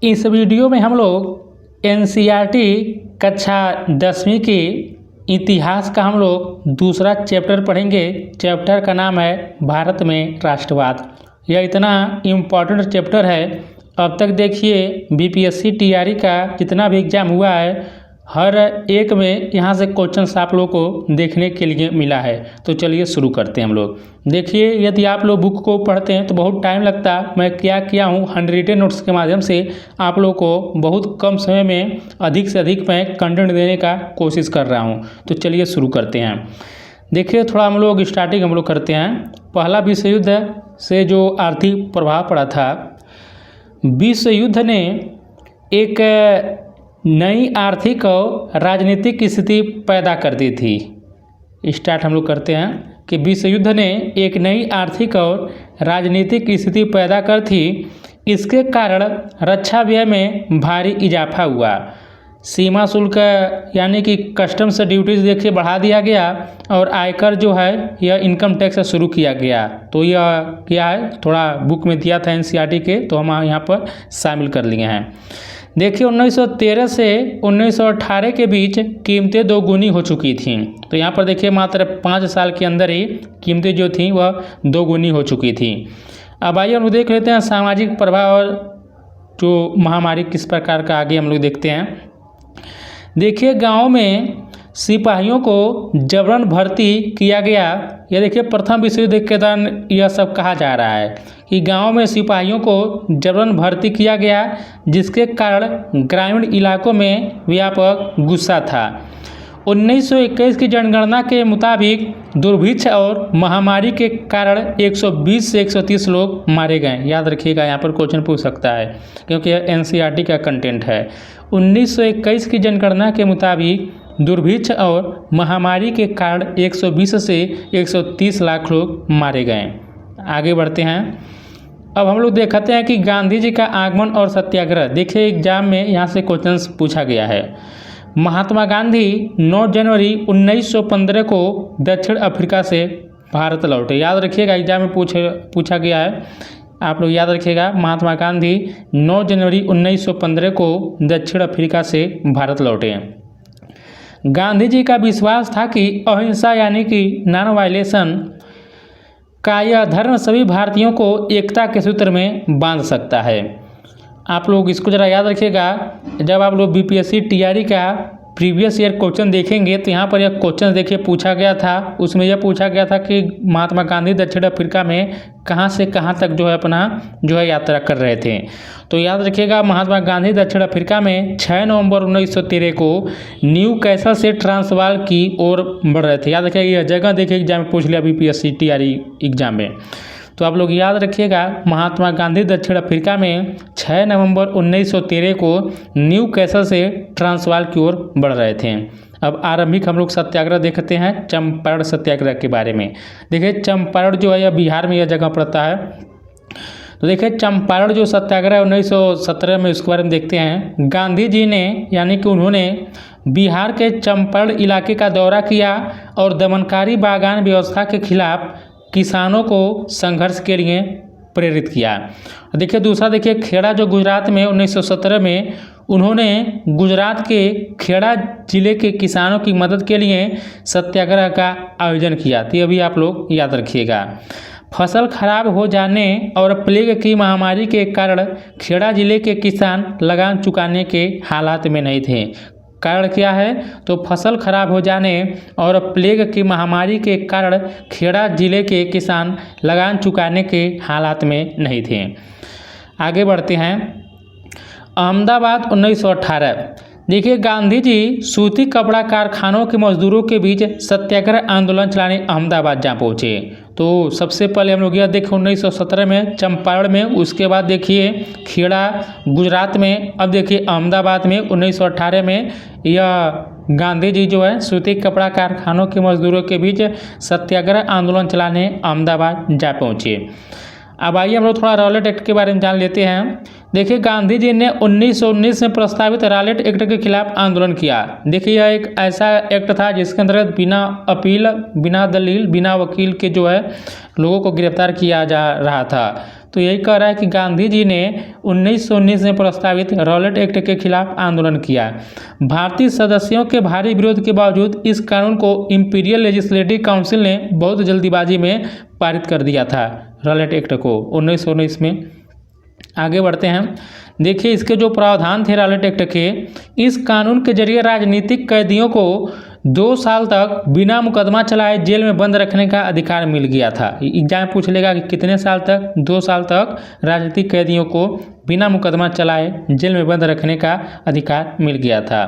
इस वीडियो में हम लोग एनसीईआरटी कक्षा 10वीं के इतिहास का हम लोग दूसरा चैप्टर पढ़ेंगे। चैप्टर का नाम है भारत में राष्ट्रवाद। यह इतना इम्पोर्टेंट चैप्टर है। अब तक देखिए बीपीएससी टीआरई का जितना भी एग्ज़ाम हुआ है हर एक में यहाँ से क्वेश्चंस आप लोगों को देखने के लिए मिला है। तो चलिए शुरू करते हैं हम लोग। देखिए यदि आप लोग बुक को पढ़ते हैं तो बहुत टाइम लगता। मैं क्या किया हूँ हैंडरिटन नोट्स के माध्यम से आप लोग को बहुत कम समय में अधिक से अधिक मैं कंटेंट देने का कोशिश कर रहा हूँ। तो चलिए शुरू करते हैं। देखिए थोड़ा हम लोग स्टार्टिंग हम लोग करते हैं। पहला विश्व युद्ध से जो आर्थिक प्रभाव पड़ा था, विश्व युद्ध ने एक नई आर्थिक और राजनीतिक स्थिति पैदा कर दी थी। स्टार्ट हम लोग करते हैं कि विश्व युद्ध ने एक नई आर्थिक और राजनीतिक स्थिति पैदा कर थी। इसके कारण रक्षा व्यय में भारी इजाफा हुआ। सीमा शुल्क यानी कि कस्टम्स ड्यूटीज देखिए बढ़ा दिया गया और आयकर जो है यह इनकम टैक्स शुरू किया गया। तो यह क्या है थोड़ा बुक में दिया था एनसीईआरटी के, तो हम यहाँ पर शामिल कर लिए हैं। देखिए 1913 से 1918 के बीच कीमतें दोगुनी हो चुकी थीं। तो यहाँ पर देखिए मात्र 5 साल के अंदर ही कीमतें जो थीं वह दोगुनी हो चुकी थीं। अब आइए हम देख लेते हैं सामाजिक प्रभाव और जो महामारी किस प्रकार का आगे हम लोग देखते हैं। देखिए गांव में सिपाहियों को जबरन भर्ती किया गया। यह देखिए प्रथम विश्व युद्ध के दौरान यह सब कहा जा रहा है कि गांव में सिपाहियों को जबरन भर्ती किया गया, जिसके कारण ग्रामीण इलाकों में व्यापक गुस्सा था। 1921 की जनगणना के मुताबिक दुर्भिक्ष और महामारी के कारण 120 से 130 लोग मारे गए। याद रखिएगा, यहाँ पर क्वेश्चन पूछ सकता है क्योंकि एनसीईआरटी का कंटेंट है। 1921 की जनगणना के मुताबिक दुर्भिक्ष और महामारी के कारण 120 से 130 लाख लोग मारे गए। आगे बढ़ते हैं। अब हम लोग देखते हैं कि गांधी जी का आगमन और सत्याग्रह। देखिए एग्जाम में यहाँ से क्वेश्चंस पूछा गया है। महात्मा गांधी 9 जनवरी 1915 को दक्षिण अफ्रीका से भारत लौटे। याद रखिएगा, एग्जाम में पूछा गया है, आप लोग याद रखिएगा। महात्मा गांधी 9 जनवरी 1915 को दक्षिण अफ्रीका से भारत लौटे। गांधी जी का विश्वास था कि अहिंसा यानी कि नॉन वायलेशन का यह धर्म सभी भारतीयों को एकता के सूत्र में बांध सकता है। आप लोग इसको ज़रा याद रखिएगा। जब आप लोग बीपीएससी टीआरई का प्रीवियस ईयर क्वेश्चन देखेंगे तो यहाँ पर यह क्वेश्चन देखिए पूछा गया था। उसमें यह पूछा गया था कि महात्मा गांधी दक्षिण अफ्रीका में कहाँ से कहाँ तक जो है अपना जो है यात्रा कर रहे थे। तो याद रखिएगा महात्मा गांधी दक्षिण अफ्रीका में 6 नवंबर 1913 को न्यू कैसल से ट्रांसवाल की ओर बढ़ रहे थे। याद रखिएगा, यह जगह देखिए एग्जाम में पूछ लिया बीपीएससी टीआरई एग्जाम में। तो आप लोग याद रखिएगा महात्मा गांधी दक्षिण अफ्रीका में 6 नवंबर 1913 को न्यू कैसल से ट्रांसवाल की ओर बढ़ रहे थे। अब आरंभिक हम लोग सत्याग्रह देखते हैं, चंपारण सत्याग्रह के बारे में। देखिए चंपारण जो है यह बिहार में यह जगह पड़ता है। तो देखिए चंपारण जो सत्याग्रह 1917 में, उसके बारे में देखते हैं। गांधी जी ने यानी कि उन्होंने बिहार के चंपारण इलाके का दौरा किया और दमनकारी बागान व्यवस्था के खिलाफ किसानों को संघर्ष के लिए प्रेरित किया। देखिए दूसरा देखिए खेड़ा जो गुजरात में 1917 में उन्होंने गुजरात के खेड़ा जिले के किसानों की मदद के लिए सत्याग्रह का आयोजन किया। तो ये भी आप लोग याद रखिएगा। फसल खराब हो जाने और प्लेग की महामारी के कारण खेड़ा जिले के किसान लगान चुकाने के हालात में नहीं थे। कारण क्या है? तो फसल खराब हो जाने और प्लेग की महामारी के कारण खेड़ा जिले के किसान लगान चुकाने के हालात में नहीं थे। आगे बढ़ते हैं। अहमदाबाद 1918। देखिए गांधी जी सूती कपड़ा कारखानों के मजदूरों के बीच सत्याग्रह आंदोलन चलाने अहमदाबाद जा पहुँचे। तो सबसे पहले हम लोग यह देखें 1917 में चंपारण में, उसके बाद देखिए खेड़ा गुजरात में, अब देखिए अहमदाबाद में 1918 में यह गांधी जी जो है सूती कपड़ा कारखानों के मजदूरों के बीच सत्याग्रह आंदोलन चलाने अहमदाबाद जा पहुँचे। अब आइए हम लोग थोड़ा रॉलेट एक्ट के बारे में जान लेते हैं। देखिए गांधी जी ने 1919 में प्रस्तावित रॉलेट एक्ट के खिलाफ आंदोलन किया। देखिए यह एक ऐसा एक्ट था जिसके अंतर्गत बिना अपील, बिना दलील, बिना वकील के जो है लोगों को गिरफ्तार किया जा रहा था। तो यही कह रहा है कि गांधी जी ने 1919 में प्रस्तावित रॉलेट एक्ट के खिलाफ आंदोलन किया। भारतीय सदस्यों के भारी विरोध के बावजूद इस कानून को इंपीरियल लेजिस्लेटिव काउंसिल ने बहुत जल्दीबाजी में पारित कर दिया था, रॉलेट एक्ट को 1919 में। आगे बढ़ते हैं। देखिए इसके जो प्रावधान थे रॉलेट एक्ट के, इस कानून के जरिए राजनीतिक कैदियों को 2 साल तक बिना मुकदमा चलाए जेल में बंद रखने का अधिकार मिल गया था। एग्जाम पूछ लेगा कि कितने साल तक, 2 साल तक राजनीतिक कैदियों को बिना मुकदमा चलाए जेल में बंद रखने का अधिकार मिल गया था।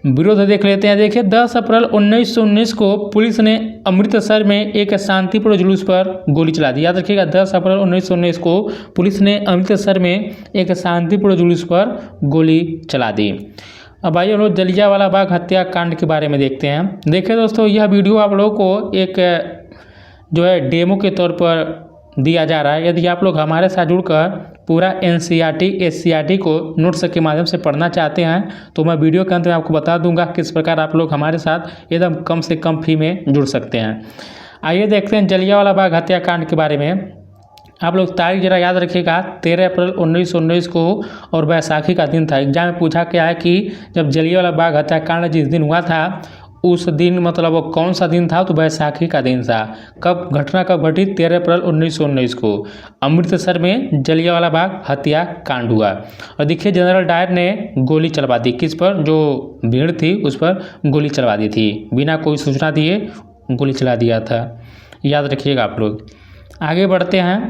विरोध देख लेते हैं। देखिए 10 अप्रैल 1919 को पुलिस ने अमृतसर में एक शांतिपूर्ण जुलूस पर गोली चला दी। याद रखिएगा 10 अप्रैल 1919 को पुलिस ने अमृतसर में एक शांतिपूर्ण जुलूस पर गोली चला दी। अब आइए हम लोग जलियांवाला बाग हत्याकांड के बारे में देखते हैं। देखिए दोस्तों यह वीडियो आप लोगों को एक जो है डेमो के तौर पर दिया जा रहा है। यदि आप लोग हमारे साथ जुड़कर पूरा NCERT SCERT को नोट्स के माध्यम से पढ़ना चाहते हैं तो मैं वीडियो के अंत में आपको बता दूंगा किस प्रकार आप लोग हमारे साथ एकदम कम से कम फी में जुड़ सकते हैं। आइए देखते हैं जलियांवाला बाग हत्याकांड के बारे में। आप लोग तारीख जरा याद रखिएगा, 13 अप्रैल 1919 को और बैसाखी का दिन था। एग्जाम में पूछा क्या है कि जब जलियांवाला बाग हत्याकांड जिस दिन हुआ था उस दिन मतलब वो कौन सा दिन था, तो बैसाखी का दिन था। कब घटना कब घटी? 13 अप्रैल 1919 को अमृतसर में जलियांवाला बाग हत्याकांड हुआ। और देखिए जनरल डायर ने गोली चलवा दी। किस पर? जो भीड़ थी उस पर गोली चलवा दी थी, बिना कोई सूचना दिए गोली चला दिया था। याद रखिएगा आप लोग। आगे बढ़ते हैं।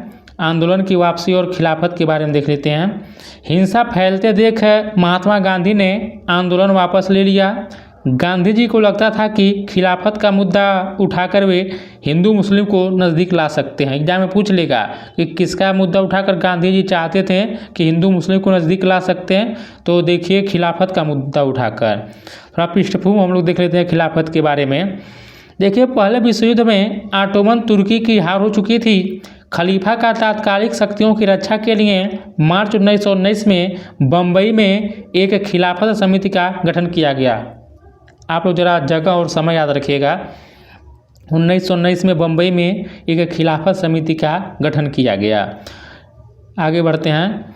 आंदोलन की वापसी और खिलाफत के बारे में देख लेते हैं। हिंसा फैलते देख महात्मा गांधी ने आंदोलन वापस ले लिया। गांधी जी को लगता था कि खिलाफत का मुद्दा उठाकर वे हिंदू मुस्लिम को नज़दीक ला सकते हैं। एग्जाम में पूछ लेगा कि किसका मुद्दा उठाकर गांधी जी चाहते थे कि हिंदू मुस्लिम को नज़दीक ला सकते हैं, तो देखिए खिलाफत का मुद्दा उठाकर। थोड़ा पृष्ठभूमि हम लोग देख लेते हैं खिलाफत के बारे में। देखिए पहले विश्व युद्ध में ऑटोमन तुर्की की हार हो चुकी थी। खलीफा का तात्कालिक शक्तियों की रक्षा के लिए मार्च 1919 में बम्बई में एक खिलाफत समिति का गठन किया गया। आप लोग जरा जगह और समय याद रखिएगा। 1919 में बम्बई में एक खिलाफत समिति का गठन किया गया। आगे बढ़ते हैं।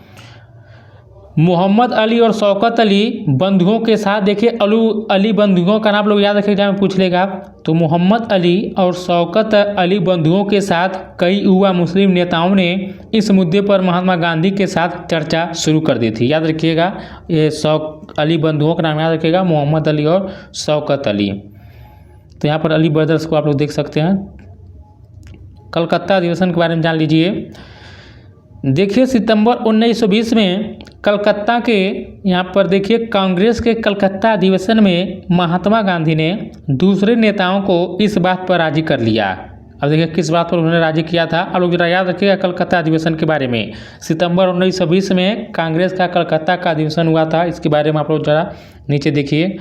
मोहम्मद अली और शौकत अली बंधुओं के साथ, देखिए अली बंधुओं का नाम लोग याद रखिएगा, मैं पूछ लेगा। तो मोहम्मद अली और शौकत अली बंधुओं के साथ कई युवा मुस्लिम नेताओं ने इस मुद्दे पर महात्मा गांधी के साथ चर्चा शुरू कर दी थी। याद रखिएगा ये अली बंधुओं का नाम याद रखिएगा, मोहम्मद अली और शौकत अली। तो यहाँ पर अली ब्रदर्स को आप लोग देख सकते हैं। कलकत्ता अधिवेशन के बारे में जान लीजिए। देखिए सितंबर 1920 में कलकत्ता के यहाँ पर देखिए कांग्रेस के कलकत्ता अधिवेशन में महात्मा गांधी ने दूसरे नेताओं को इस बात पर राजी कर लिया। अब देखिए किस बात पर उन्होंने राजी किया था, आप लोग जरा याद रखिएगा कलकत्ता अधिवेशन के बारे में। सितंबर 1920 में कांग्रेस का कलकत्ता का अधिवेशन हुआ था, इसके बारे में आप लोग जरा नीचे देखिए।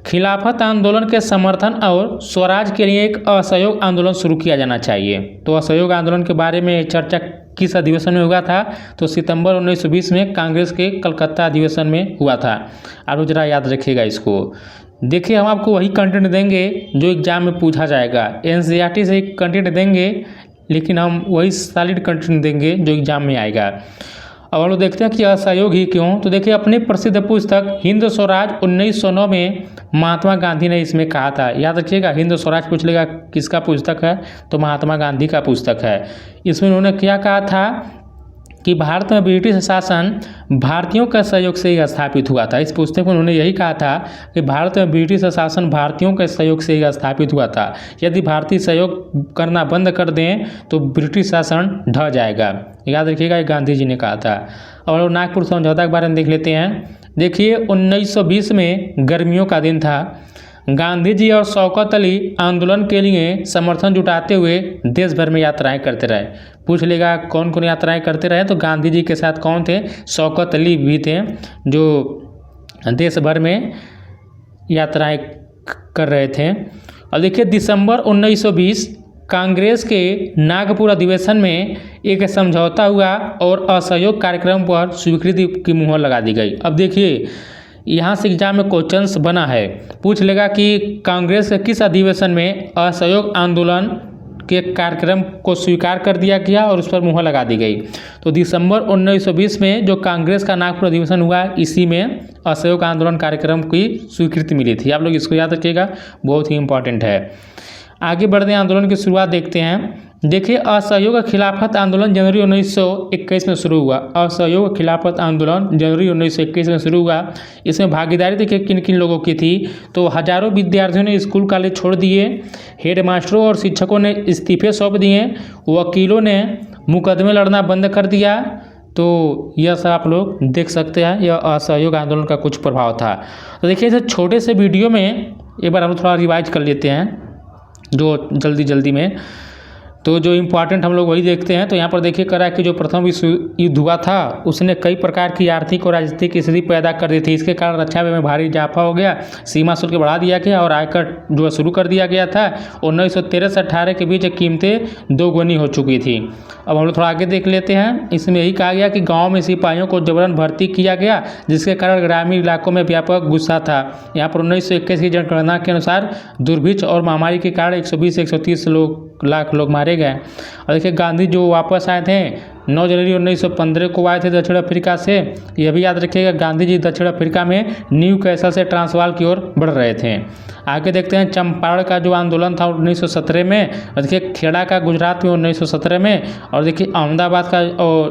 खिलाफत आंदोलन के समर्थन और स्वराज के लिए एक असहयोग आंदोलन शुरू किया जाना चाहिए। तो असहयोग आंदोलन के बारे में चर्चा किस अधिवेशन में हुआ था? तो सितंबर 1920 में कांग्रेस के कलकत्ता अधिवेशन में हुआ था। आप जरा याद रखिएगा इसको। देखिए हम आपको वही कंटेंट देंगे जो एग्जाम में पूछा जाएगा। NCERT से कंटेंट देंगे लेकिन हम वही सॉलिड कंटेंट देंगे जो एग्जाम में आएगा। अब हम लोग देखते हैं कि असहयोग ही क्यों। तो देखिए अपनी प्रसिद्ध पुस्तक हिंद स्वराज 1909 में महात्मा गांधी ने इसमें कहा था। याद रखिएगा हिंद स्वराज पूछ लेगा किसका पुस्तक है, तो महात्मा गांधी का पुस्तक है। इसमें उन्होंने क्या कहा था कि भारत में ब्रिटिश शासन भारतीयों के सहयोग से ही स्थापित हुआ था। इस पुस्तक में उन्होंने यही कहा था कि भारत में ब्रिटिश शासन भारतीयों के सहयोग से ही स्थापित हुआ था। यदि भारतीय सहयोग करना बंद कर दें तो ब्रिटिश शासन ढह जाएगा। याद रखिएगा ये गांधी जी ने कहा था। और नागपुर समझौता के बारे में देख लेते हैं। देखिए 1920 में गर्मियों का दिन था। गांधी जी और शौकत अली आंदोलन के लिए समर्थन जुटाते हुए देश भर में यात्राएं करते रहे। पूछ लेगा कौन कौन यात्राएं करते रहे, तो गांधी जी के साथ कौन थे? शौकत अली भी थे जो देश भर में यात्राएं कर रहे थे। और देखिए दिसंबर 1920 कांग्रेस के नागपुर अधिवेशन में एक समझौता हुआ और असहयोग कार्यक्रम पर स्वीकृति की मुहर लगा दी गई। अब देखिए यहाँ से एग्जाम में क्वेश्चंस बना है, पूछ लेगा कि कांग्रेस के किस अधिवेशन में असहयोग आंदोलन के कार्यक्रम को स्वीकार कर दिया गया और उस पर मुहर लगा दी गई। तो दिसंबर 1920 में जो कांग्रेस का नागपुर अधिवेशन हुआ, इसी में असहयोग आंदोलन कार्यक्रम की स्वीकृति मिली थी। आप लोग इसको याद रखिएगा, बहुत ही इंपॉर्टेंट है। आगे बढ़ते हैं, आंदोलन की शुरुआत देखते हैं। देखिए, असहयोग खिलाफत आंदोलन जनवरी 1921 में शुरू हुआ। असहयोग खिलाफत आंदोलन जनवरी 1921 में शुरू हुआ। इसमें भागीदारी देखिए किन किन लोगों की थी। तो हजारों विद्यार्थियों ने स्कूल कॉलेज छोड़ दिए, हेड मास्टरों और शिक्षकों ने इस्तीफे सौंप दिए, वकीलों ने मुकदमे लड़ना बंद कर दिया। तो यह सब आप लोग देख सकते हैं, यह असहयोग आंदोलन का कुछ प्रभाव था। तो देखिए, इस छोटे से वीडियो में एक बार हम थोड़ा रिवाइज कर लेते हैं, जो जल्दी में। तो जो इम्पोर्टेंट हम लोग वही देखते हैं। तो यहाँ पर देखिए करा कि जो प्रथम विश्व युद्ध हुआ था उसने कई प्रकार की आर्थिक और राजनीतिक स्थिति पैदा कर दी थी। इसके कारण रक्षा व्यय में भारी इजाफा हो गया, सीमा शुल्क बढ़ा दिया गया और आयकर जो है शुरू कर दिया गया था। 1913 से 18 के बीच कीमतें दोगुनी हो चुकी थी। अब हम लोग थोड़ा आगे देख लेते हैं। इसमें यही कहा गया कि गाँव में सिपाहियों को जबरन भर्ती किया गया, जिसके कारण ग्रामीण इलाकों में व्यापक गुस्सा था। यहाँ पर 1921 की जनगणना के अनुसार दुर्भिक्ष और महामारी के कारण 120 से 130 लाख लोग मारे गए। और देखिए, गांधी जो वापस आए थे 9 जनवरी 1915 को आए थे दक्षिण अफ्रीका से। यह भी याद रखिएगा, गांधी जी दक्षिण अफ्रीका में न्यू कैसल से ट्रांसवाल की ओर बढ़ रहे थे। आगे देखते हैं, चंपारण का जो आंदोलन था 1917 में, और देखिए खेड़ा का गुजरात में 1917 में, और देखिए अहमदाबाद का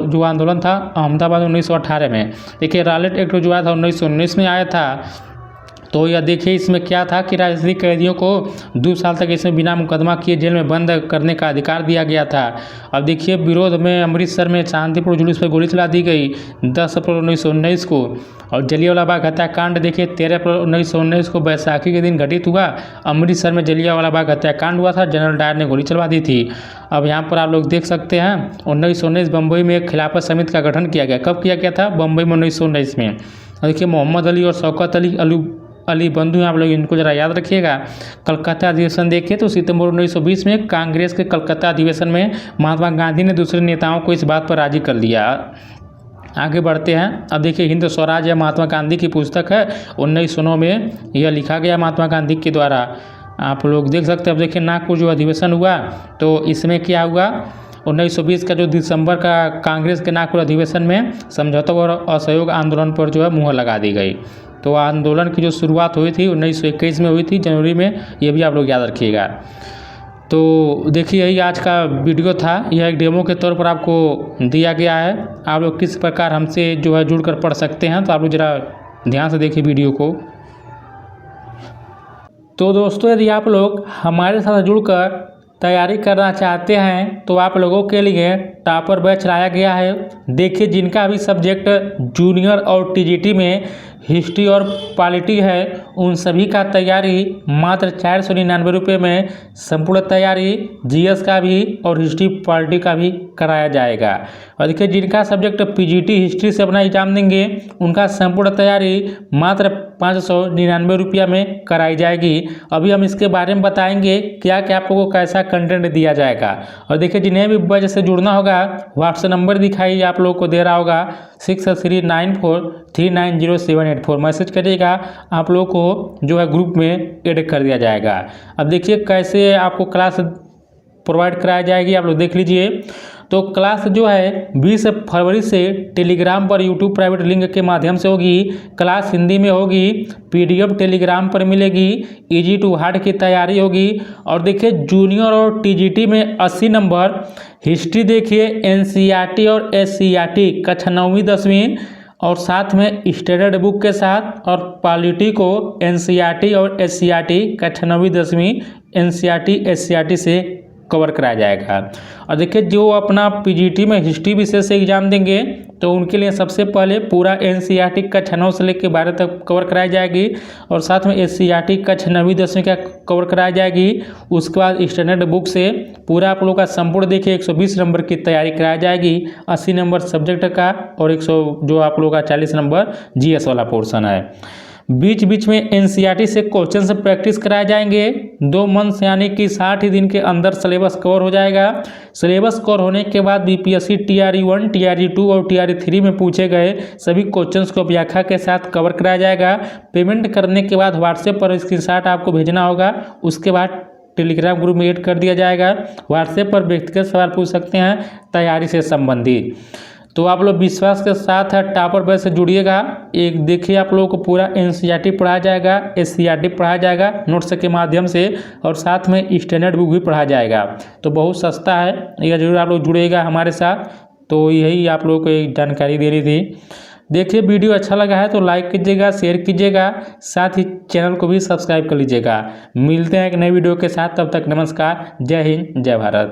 जो आंदोलन था अहमदाबाद 1918 में। देखिए रॉलेट एक्ट जो आया था 1919 में आया था। तो यह देखिए इसमें क्या था कि राजनीतिक कैदियों को 2 साल तक इसमें बिना मुकदमा किए जेल में बंद करने का अधिकार दिया गया था। अब देखिए, विरोध में अमृतसर में शांतिपूर्ण जुलूस पर गोली चला दी गई 10 अप्रैल 1919 को। और जलियांवाला बाग हत्याकांड देखिए 13 अप्रैल 1919 को बैसाखी के दिन घटित हुआ। अमृतसर में जलियांवाला बाग हत्याकांड हुआ था, जनरल डायर ने गोली चलवा दी थी। अब यहाँ पर आप लोग देख सकते हैं 1919 बम्बई में एक खिलाफत समिति का गठन किया गया। कब किया गया था? बम्बई में 1919 में। देखिए मोहम्मद अली और शौकत अली बंधु, आप लोग इनको जरा याद रखिएगा। कलकत्ता अधिवेशन देखिए तो सितंबर 1920 में कांग्रेस के कलकत्ता अधिवेशन में महात्मा गांधी ने दूसरे नेताओं को इस बात पर राजी कर लिया। आगे बढ़ते हैं। अब देखिए, हिंद स्वराज महात्मा गांधी की पुस्तक है, 1909 में यह लिखा गया महात्मा गांधी के द्वारा। आप लोग देख सकते हैं। अब देखिए, नागपुर जो अधिवेशन हुआ तो इसमें क्या हुआ, 1920 का जो दिसंबर का कांग्रेस के नागपुर अधिवेशन में समझौता और असहयोग आंदोलन पर जो है मुहर लगा दी गई। तो आंदोलन की जो शुरुआत हुई थी 1921 में हुई थी जनवरी में, ये भी आप लोग याद रखिएगा। तो देखिए, यही आज का वीडियो था। यह एक डेमो के तौर पर आपको दिया गया है। आप लोग किस प्रकार हमसे जो है जुड़कर पढ़ सकते हैं, तो आप लोग ज़रा ध्यान से देखिए वीडियो को। तो दोस्तों, यदि आप लोग हमारे साथ जुड़कर तैयारी करना चाहते हैं तो आप लोगों के लिए टॉपर बैच लाया गया है। देखिए, जिनका भी सब्जेक्ट जूनियर और टीजीटी में हिस्ट्री और पॉलिटी है, उन सभी का तैयारी मात्र 499 रुपये में संपूर्ण तैयारी जीएस का भी और हिस्ट्री पॉलिटी का भी कराया जाएगा। और देखिए, जिनका सब्जेक्ट पीजीटी हिस्ट्री से अपना एग्जाम देंगे, उनका संपूर्ण तैयारी मात्र 599 रुपया में कराई जाएगी। अभी हम इसके बारे में बताएंगे क्या क्या आपको कैसा कंटेंट दिया जाएगा। और देखिए, जिन्हें भी बैच से जुड़ना होगा, व्हाट्सएप नंबर दिखाई आप लोग को दे रहा होगा 6394390784। मैसेज करिएगा, आप लोग को जो है ग्रुप में ऐड कर दिया जाएगा। अब देखिए कैसे आपको क्लास प्रोवाइड कराई जाएगी, आप लोग देख लीजिए। तो क्लास जो है 20 फरवरी से टेलीग्राम पर यूट्यूब प्राइवेट लिंक के माध्यम से होगी। क्लास हिंदी में होगी, पीडीएफ टेलीग्राम पर मिलेगी, इजी टू हार्ड की तैयारी होगी। और देखिए, जूनियर और टीजीटी में 80 नंबर, हिस्ट्री देखिए एनसीईआरटी और एससीईआरटी कक्षा 9वीं 10वीं और साथ में स्टैंडर्ड बुक के साथ, और पॉलिटी को एनसीईआरटी और एससीईआरटी कक्षा 9वीं 10वीं एनसीईआरटी एससीईआरटी से कवर कराया जाएगा। और देखिए, जो अपना पीजीटी में हिस्ट्री विषय से एग्जाम देंगे तो उनके लिए सबसे पहले पूरा एनसीईआरटी कक्षा 9 से लेकर 12 तक कवर कराई जाएगी, और साथ में एससीईआरटी कक्षा 9वीं 10वीं का कवर कराई जाएगी। उसके बाद स्टैंडर्ड बुक से पूरा आप लोगों का संपूर्ण देखिए 120 नंबर की तैयारी कराई जाएगी। 80 नंबर सब्जेक्ट का और 100 जो आप लोगों का 40 नंबर जीएस वाला पोर्शन है। बीच बीच में एनसीईआरटी से क्वेश्चन से प्रैक्टिस कराए जाएंगे 2 मंथ, यानी कि 60 ही दिन के अंदर सिलेबस कवर हो जाएगा। सिलेबस कवर होने के बाद बीपीएससी टीआरई 1, टीआरई 2 और टीआरई 3 में पूछे गए सभी क्वेश्चंस को व्याख्या के साथ कवर कराया जाएगा। पेमेंट करने के बाद व्हाट्सएप पर स्क्रीनशॉट आपको भेजना होगा। उसके बाद टेलीग्राम ग्रुप में ऐड कर दिया जाएगा। व्हाट्सएप पर व्यक्तिगत सवाल पूछ सकते हैं तैयारी से संबंधित। तो आप लोग विश्वास के साथ टॉपर बैच से जुड़िएगा। एक देखिए आप लोगों को पूरा एनसीईआरटी पढ़ाया जाएगा, एससीईआरटी पढ़ाया जाएगा नोट्स के माध्यम से, और साथ में स्टैंडर्ड बुक भी पढ़ाया जाएगा। तो बहुत सस्ता है, यह जरूर आप लोग जुड़िएगा हमारे साथ। तो यही आप लोगों को एक जानकारी देनी थी। देखिए वीडियो अच्छा लगा है तो लाइक कीजिएगा, शेयर कीजिएगा, साथ ही चैनल को भी सब्सक्राइब कर लीजिएगा। मिलते हैं एक नई वीडियो के साथ, तब तक नमस्कार, जय हिंद, जय भारत।